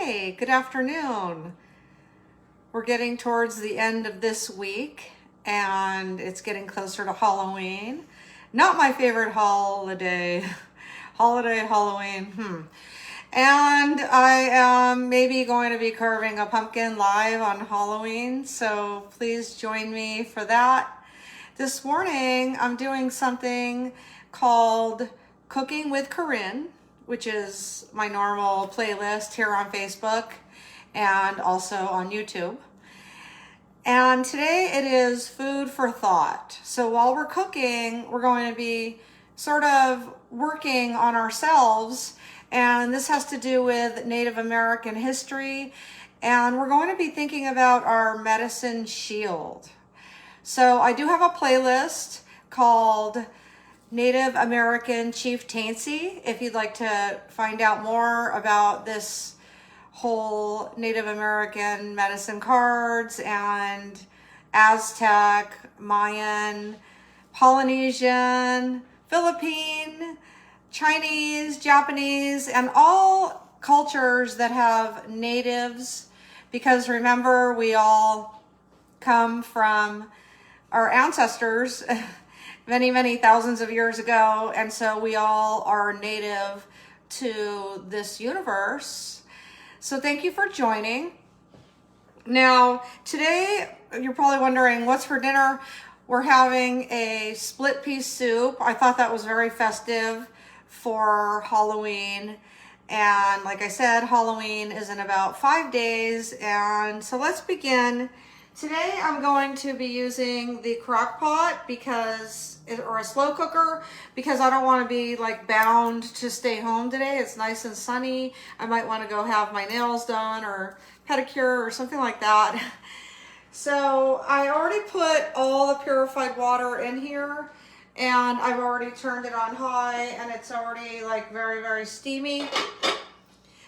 Hey, good afternoon. We're getting towards the end of this week and it's getting closer to Halloween. Not my favorite holiday. Halloween. And I am maybe going to be carving a pumpkin live on Halloween, so please join me for that. This morning I'm doing something called Cooking with Corin, which is my normal playlist here on Facebook and also on YouTube. And today it is food for thought. So while we're cooking, we're going to be sort of working on ourselves, and this has to do with Native American history, and we're going to be thinking about our medicine shield. So I do have a playlist called Native American Chieftaincy if you'd like to find out more about this whole Native American medicine cards and Aztec, Mayan, Polynesian, Philippine, Chinese, Japanese, and all cultures that have natives, because remember, we all come from our ancestors many thousands of years ago, and so we all are native to this universe. So thank you for joining. Now, today, you're probably wondering, what's for dinner? We're having a split pea soup. I thought that was very festive for Halloween. And like I said, Halloween is in about 5 days. And so let's begin. Today I'm going to be using the crock pot or a slow cooker, because I don't want to be like bound to stay home today. It's nice and sunny. I might want to go have my nails done or pedicure or something like that. So I already put all the purified water in here, and I've already turned it on high, and it's already like very steamy.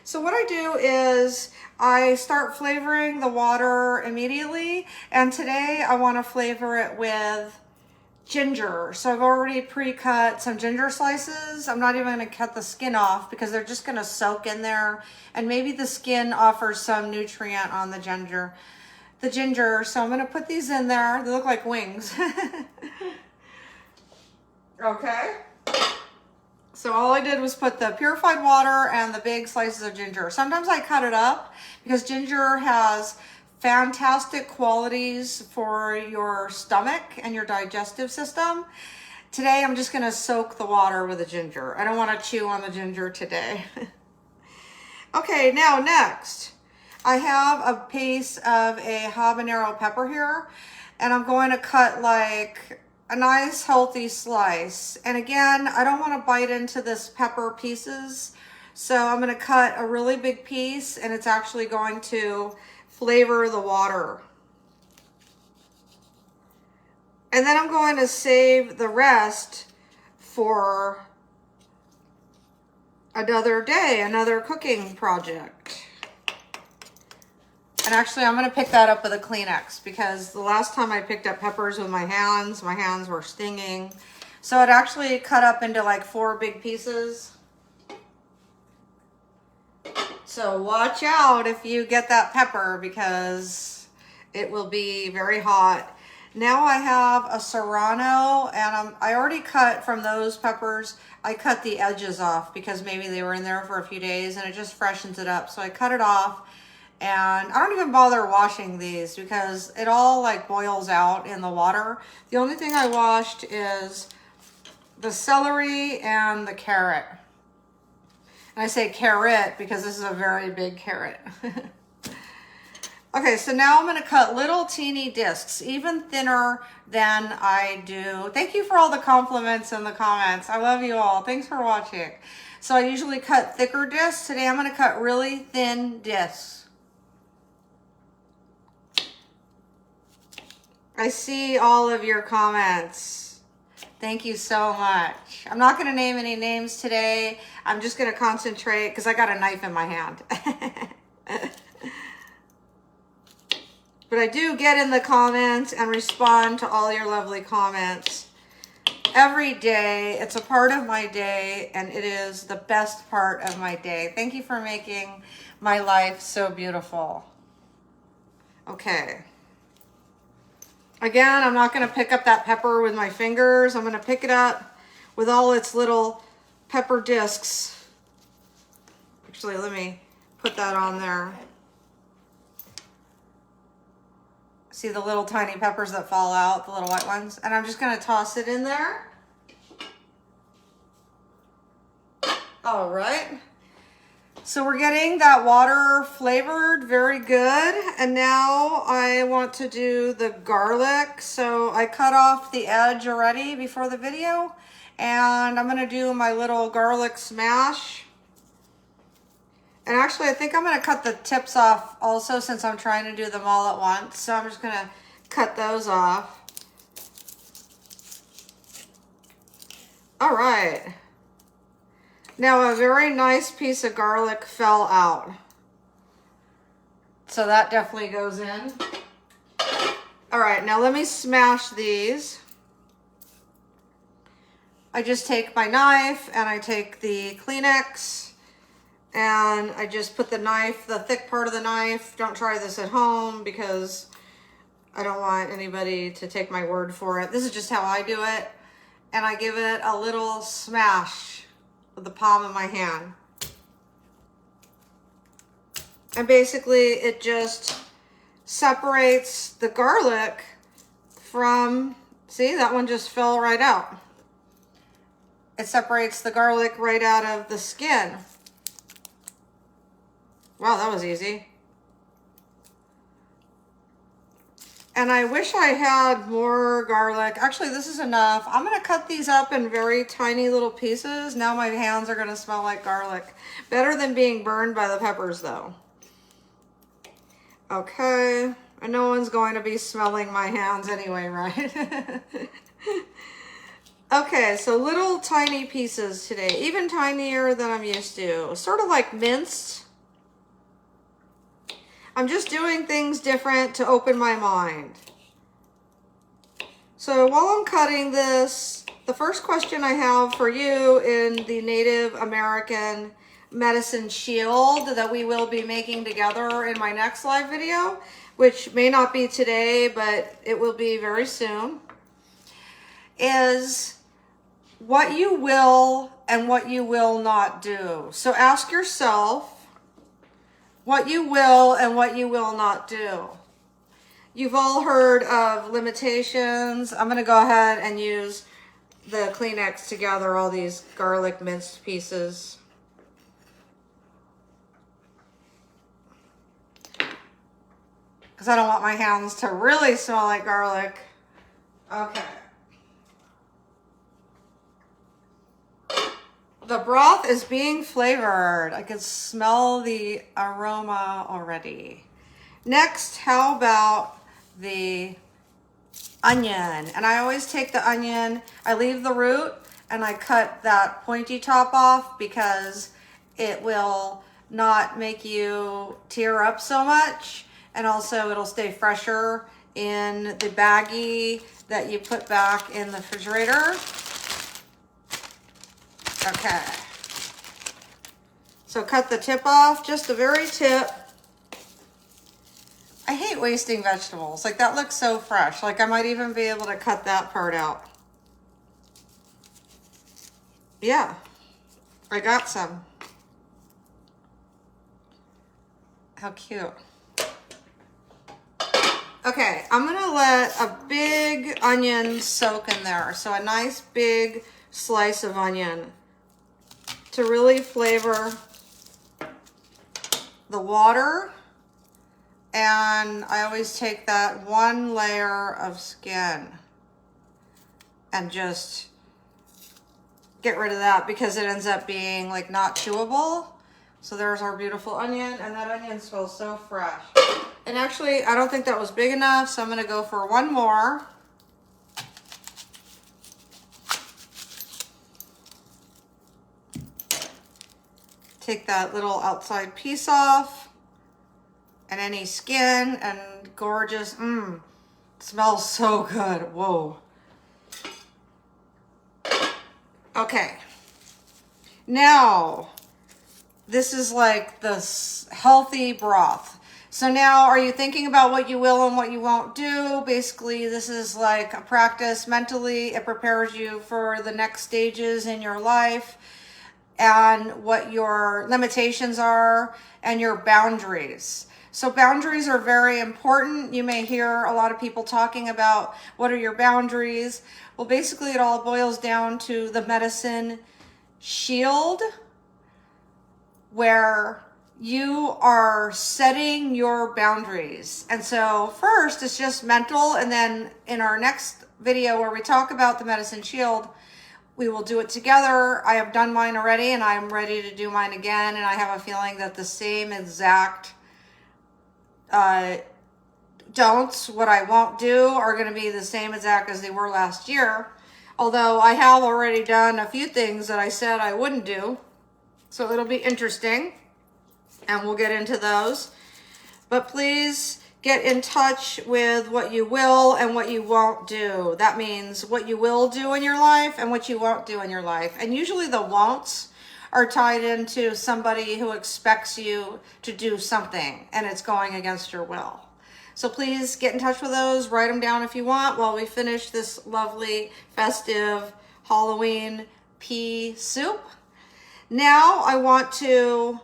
So what I do is I start flavoring the water immediately, and today I want to flavor it with ginger. So I've already pre-cut some ginger slices. I'm not even going to cut the skin off because they're just going to soak in there, and maybe the skin offers some nutrient on the ginger. So I'm going to put these in there. They look like wings. Okay. So all I did was put the purified water and the big slices of ginger. Sometimes I cut it up because ginger has fantastic qualities for your stomach and your digestive system. Today I'm just going to soak the water with the ginger. I don't want to chew on the ginger today. Okay, now next, I have a piece of a habanero pepper here, and I'm going to cut like a nice healthy slice. And again, I don't want to bite into this pepper pieces, so I'm going to cut a really big piece, and it's actually going to flavor the water. And then I'm going to save the rest for another day, another cooking project. And actually, I'm going to pick that up with a Kleenex, because the last time I picked up peppers with my hands were stinging. So it actually cut up into like 4 big pieces. So watch out if you get that pepper, because it will be very hot. Now I have a serrano, and I already cut from those peppers. I cut the edges off because maybe they were in there for a few days, and it just freshens it up. So I cut it off. And I don't even bother washing these because it all like boils out in the water. The only thing I washed is the celery and the carrot. And I say carrot because this is a very big carrot. Okay, so now I'm going to cut little teeny discs, even thinner than I do. Thank you for all the compliments in the comments. I love you all. Thanks for watching. So I usually cut thicker discs. Today I'm going to cut really thin discs. I see all of your comments. Thank you so much. I'm not going to name any names today. I'm just going to concentrate because I got a knife in my hand. But I do get in the comments and respond to all your lovely comments. every day. It's a part of my day, and it is the best part of my day. Thank you for making my life so beautiful. Okay. Again, I'm not going to pick up that pepper with my fingers. I'm going to pick it up with all its little pepper discs. Actually, let me put that on there. See the little tiny peppers that fall out, the little white ones? And I'm just going to toss it in there. All right. So we're getting that water flavored very good. And now I want to do the garlic. So I cut off the edge already before the video. And I'm going to do my little garlic smash. And actually, I think I'm going to cut the tips off also since I'm trying to do them all at once. So I'm just going to cut those off. All right. Now a very nice piece of garlic fell out. So that definitely goes in. All right, now let me smash these. I just take my knife and I take the Kleenex and I just put the knife, the thick part of the knife. Don't try this at home because I don't want anybody to take my word for it. This is just how I do it. And I give it a little smash with the palm of my hand. And basically it just separates the garlic from, see, that one just fell right out. It separates the garlic right out of the skin. Wow, that was easy. And I wish I had more garlic. Actually, this is enough. I'm gonna cut these up in very tiny little pieces. Now my hands are gonna smell like garlic. Better than being burned by the peppers though. Okay, and no one's going to be smelling my hands anyway, right? Okay, so little tiny pieces today, even tinier than I'm used to. Sort of like minced. I'm just doing things different to open my mind. So while I'm cutting this, the first question I have for you in the Native American medicine shield that we will be making together in my next live video, which may not be today, but it will be very soon, is what you will and what you will not do. So ask yourself, what you will and what you will not do. You've all heard of limitations. I'm going to go ahead and use the Kleenex to gather all these garlic minced pieces. Because I don't want my hands to really smell like garlic. Okay. The broth is being flavored. I can smell the aroma already. Next, how about the onion? And I always take the onion, I leave the root, and I cut that pointy top off because it will not make you tear up so much. And also it'll stay fresher in the baggie that you put back in the refrigerator. Okay, so cut the tip off, just the very tip. I hate wasting vegetables. Like that looks so fresh. Like I might even be able to cut that part out. Yeah, I got some. How cute. Okay, I'm gonna let a big onion soak in there. So a nice big slice of onion to really flavor the water. And I always take that one layer of skin and just get rid of that because it ends up being like not chewable. So there's our beautiful onion, and that onion smells so fresh. And actually, I don't think that was big enough, so I'm gonna go for one more. Take that little outside piece off and any skin, and gorgeous. Smells so good. Whoa. Okay. Now, this is like the healthy broth. So now, are you thinking about what you will and what you won't do? Basically, this is like a practice mentally. It prepares you for the next stages in your life and what your limitations are and your boundaries. So boundaries are very important. You may hear a lot of people talking about what are your boundaries. Well, basically it all boils down to the medicine shield, where you are setting your boundaries. And so first it's just mental, and then in our next video where we talk about the medicine shield, we will do it together. I have done mine already and I'm ready to do mine again. And I have a feeling that the same exact don'ts, what I won't do, are going to be the same exact as they were last year. Although I have already done a few things that I said I wouldn't do. So it'll be interesting and we'll get into those. But please get in touch with what you will and what you won't do. That means what you will do in your life and what you won't do in your life. And usually the won'ts are tied into somebody who expects you to do something and it's going against your will. So please get in touch with those, write them down if you want while we finish this lovely festive Halloween pea soup. Now I want to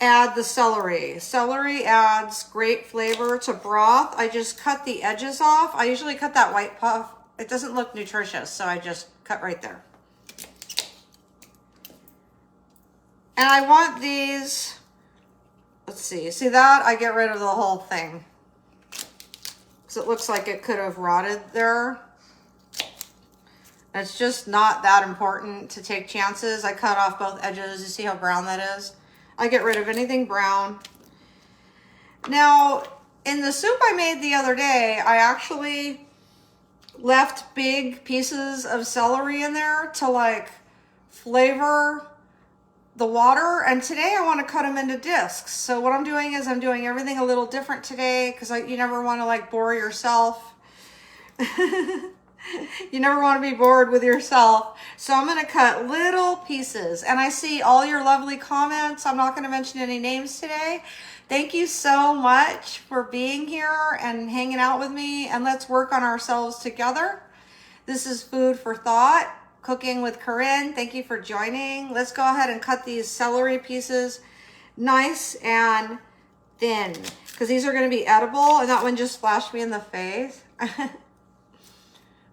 add the celery. Celery adds great flavor to broth. I just cut the edges off. I usually cut that white puff. It doesn't look nutritious, so I just cut right there. And I want these, let's see that? I get rid of the whole thing, because it looks like it could have rotted there. It's just not that important to take chances. I cut off both edges. You see how brown that is? I get rid of anything brown. Now, in the soup I made the other day, I actually left big pieces of celery in there to like flavor the water. And today I want to cut them into discs. So what I'm doing is I'm doing everything a little different today, because you never want to like bore yourself. You never want to be bored with yourself. So I'm going to cut little pieces. And I see all your lovely comments. I'm not going to mention any names today. Thank you so much for being here and hanging out with me. And let's work on ourselves together. This is Food for Thought, Cooking with Corin. Thank you for joining. Let's go ahead and cut these celery pieces nice and thin, because these are going to be edible. And that one just splashed me in the face.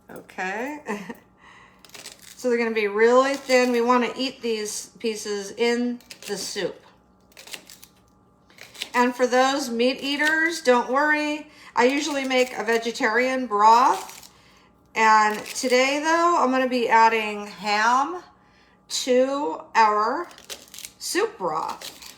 Okay. So they're going to be really thin. We want to eat these pieces in the soup. And for those meat eaters, don't worry. I usually make a vegetarian broth. And today, though, I'm going to be adding ham to our soup broth.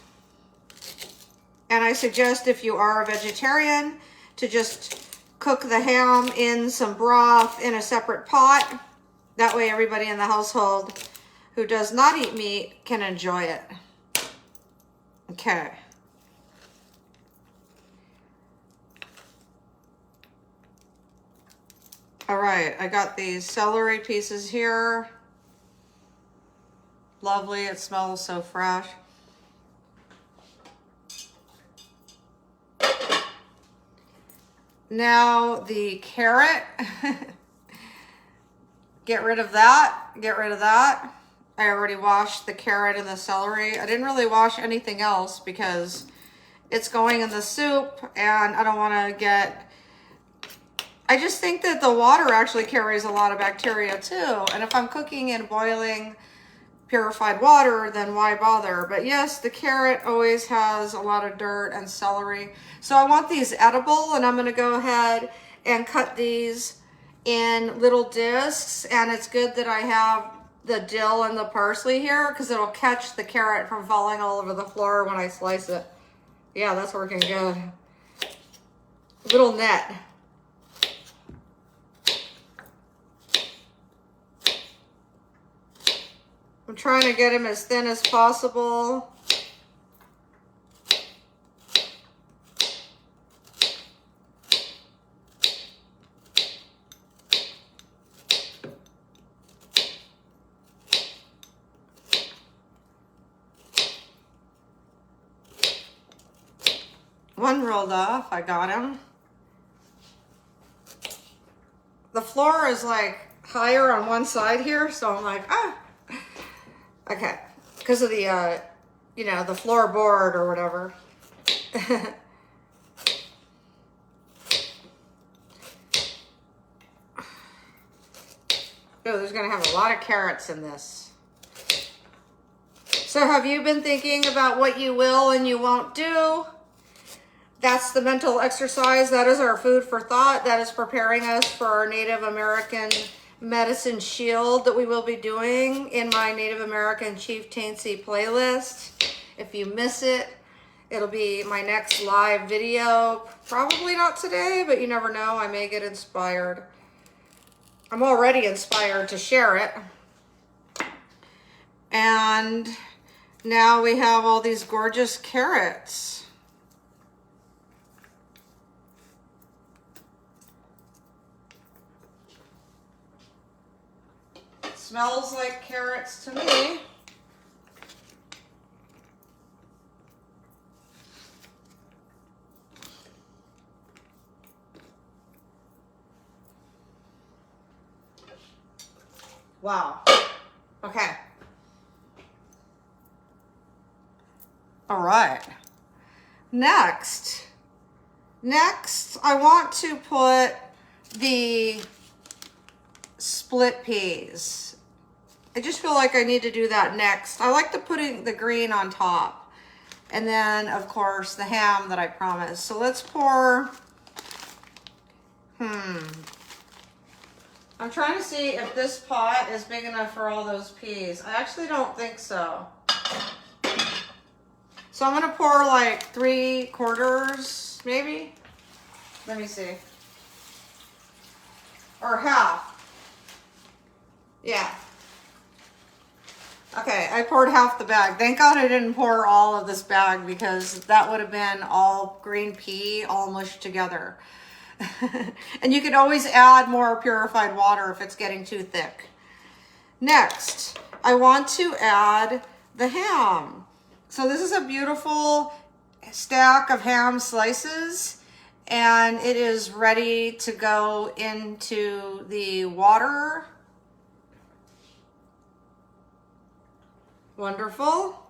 And I suggest, if you are a vegetarian, to just cook the ham in some broth in a separate pot. That way everybody in the household who does not eat meat can enjoy it. Okay. All right, I got these celery pieces here. Lovely, it smells so fresh. Now the carrot, get rid of that, get rid of that. I already washed the carrot and the celery. I didn't really wash anything else because it's going in the soup and I don't want to get, I just think that the water actually carries a lot of bacteria too. And if I'm cooking in boiling purified water, then why bother? But yes, the carrot always has a lot of dirt, and celery. So I want these edible, and I'm going to go ahead and cut these in little discs. And it's good that I have the dill and the parsley here, because it'll catch the carrot from falling all over the floor when I slice it. Yeah, that's working good. Little net. I'm trying to get them as thin as possible. One rolled off. I got him. The floor is like higher on one side here, so I'm like, ah. Okay, because of the, you know, the floorboard or whatever. Oh, there's gonna have a lot of carrots in this. So have you been thinking about what you will and you won't do? That's the mental exercise. That is our food for thought. That is preparing us for our Native American medicine shield that we will be doing in my Native American Chieftaincy playlist. If you miss it, it'll be my next live video. Probably not today, but you never know. I may get inspired. I'm already inspired to share it. And now we have all these gorgeous carrots. Smells like carrots to me. Wow. Okay. All right. Next, I want to put the split peas. I just feel like I need to do that next. I like putting the green on top. And then, of course, the ham that I promised. So let's pour, I'm trying to see if this pot is big enough for all those peas. I actually don't think so. So I'm gonna pour like 3/4, maybe? Let me see. Or half. Yeah. Okay, I poured half the bag. Thank God I didn't pour all of this bag because that would have been all green pea all mushed together. And you can always add more purified water if it's getting too thick. Next, I want to add the ham. So this is a beautiful stack of ham slices, and it is ready to go into the water. Wonderful.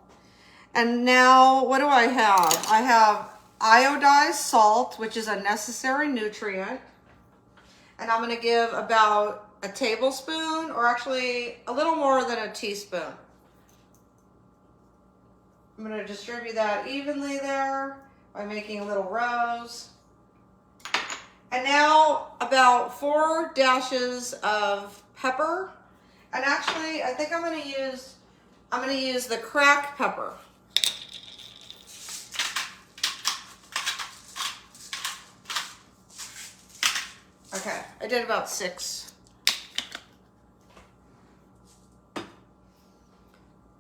And now what do I have? I have iodized salt, which is a necessary nutrient. And I'm going to give about a tablespoon, or actually a little more than a teaspoon. I'm going to distribute that evenly there by making little rows. And now about 4 dashes of pepper. And actually, I think I'm going to use the cracked pepper. Okay, I did about 6.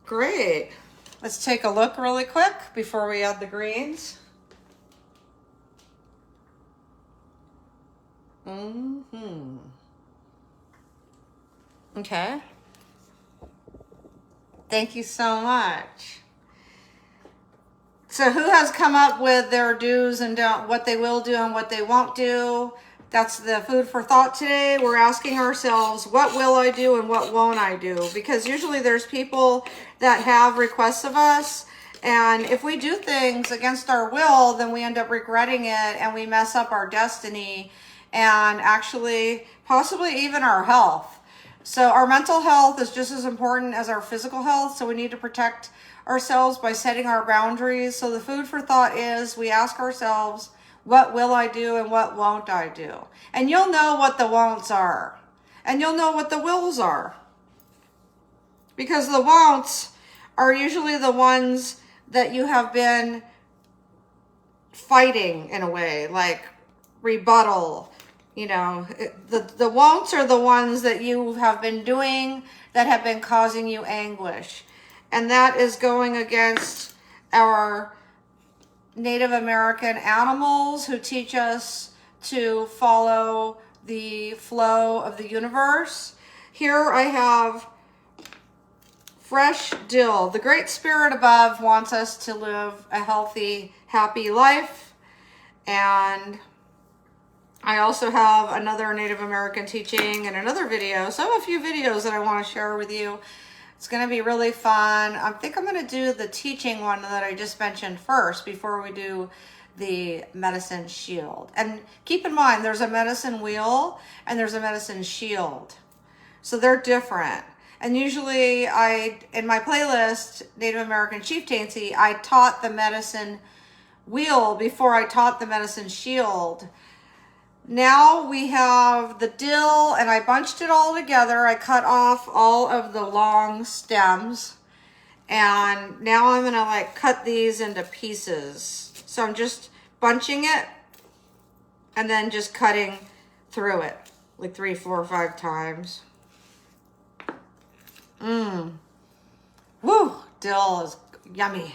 Great. Let's take a look really quick before we add the greens. Okay. Thank you so much. So who has come up with their do's and don'ts, what they will do and what they won't do? That's the food for thought today. We're asking ourselves, what will I do and what won't I do? Because usually there's people that have requests of us, and if we do things against our will, then we end up regretting it and we mess up our destiny and actually possibly even our health. So our mental health is just as important as our physical health, so we need to protect ourselves by setting our boundaries. So the food for thought is we ask ourselves, what will I do and what won't I do? And you'll know what the won'ts are. And you'll know what the wills are. Because the won'ts are usually the ones that you have been fighting in a way, like rebuttal. You know, the won'ts are the ones that you have been doing that have been causing you anguish. And that is going against our Native American animals who teach us to follow the flow of the universe. Here I have fresh dill. The Great Spirit above wants us to live a healthy, happy life. And I also have another Native American teaching and another video. So I have a few videos that I want to share with you. It's going to be really fun. I think I'm going to do the teaching one that I just mentioned first before we do the medicine shield. And keep in mind, there's a medicine wheel and there's a medicine shield. So they're different. And usually in my playlist, Native American Chieftaincy, I taught the medicine wheel before I taught the medicine shield. Now we have the dill, and I bunched it all together. I cut off all of the long stems, and now I'm gonna like cut these into pieces. So I'm just bunching it and then just cutting through it like 3, 4, 5 times. Woo, dill is yummy.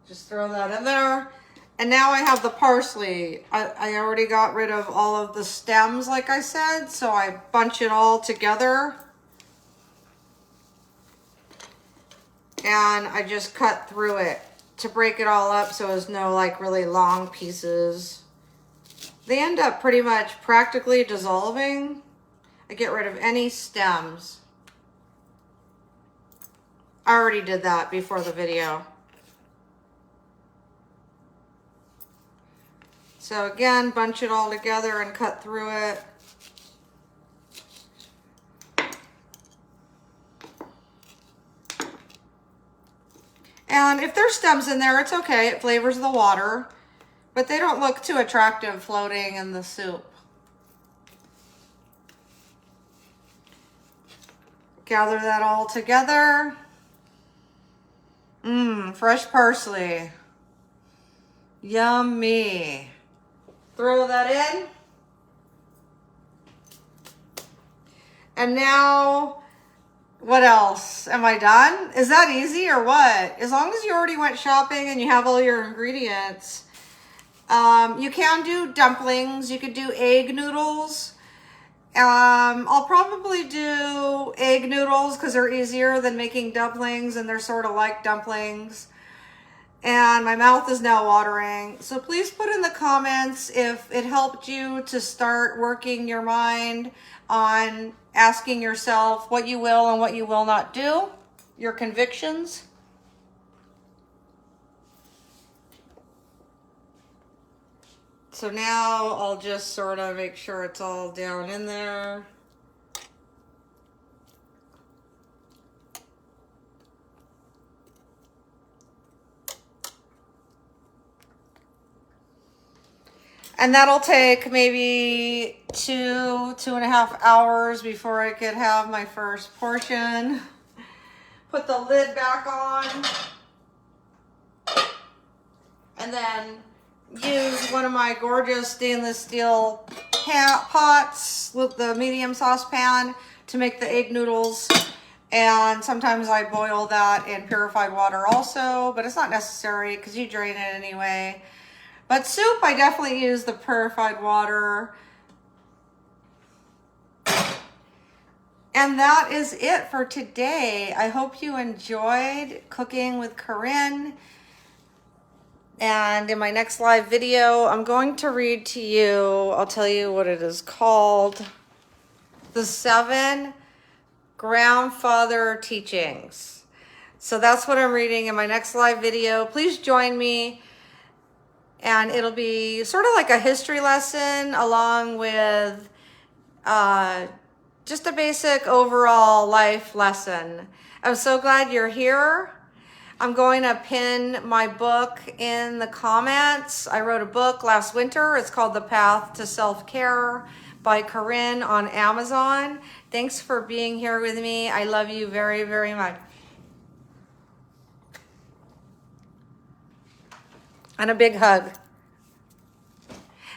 Just throw that in there. And now I have the parsley. I already got rid of all of the stems, like I said, so I bunch it all together. And I just cut through it to break it all up so there's no like really long pieces. They end up pretty much practically dissolving. I get rid of any stems. I already did that before the video. So again, bunch it all together and cut through it. And if there's stems in there, it's okay. It flavors the water, but they don't look too attractive floating in the soup. Gather that all together. Fresh parsley. Yummy. Throw that in. And now, what else? Am I done? Is that easy or what? As long as you already went shopping and you have all your ingredients. You can do dumplings. You could do egg noodles. I'll probably do egg noodles because they're easier than making dumplings, and they're sort of like dumplings. And my mouth is now watering. So please put in the comments if it helped you to start working your mind on asking yourself what you will and what you will not do, your convictions. So now I'll just sort of make sure it's all down in there. And that'll take maybe 2.5 hours before I could have my first portion. Put the lid back on. And then use one of my gorgeous stainless steel pots with the medium saucepan to make the egg noodles. And sometimes I boil that in purified water also, but it's not necessary because you drain it anyway. But soup, I definitely use the purified water. And that is it for today. I hope you enjoyed cooking with Corin. And in my next live video, I'm going to read to you, I'll tell you what it is called, The 7 Grandfather Teachings. So that's what I'm reading in my next live video. Please join me. And it'll be sort of like a history lesson along with just a basic overall life lesson. I'm so glad you're here. I'm going to pin my book in the comments. I wrote a book last winter. It's called The Path to Self-Care by Corin on Amazon. Thanks for being here with me. I love you very, very much. And a big hug.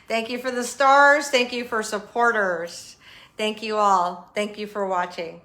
Thank you for the stars. Thank you for supporters. Thank you all. Thank you for watching.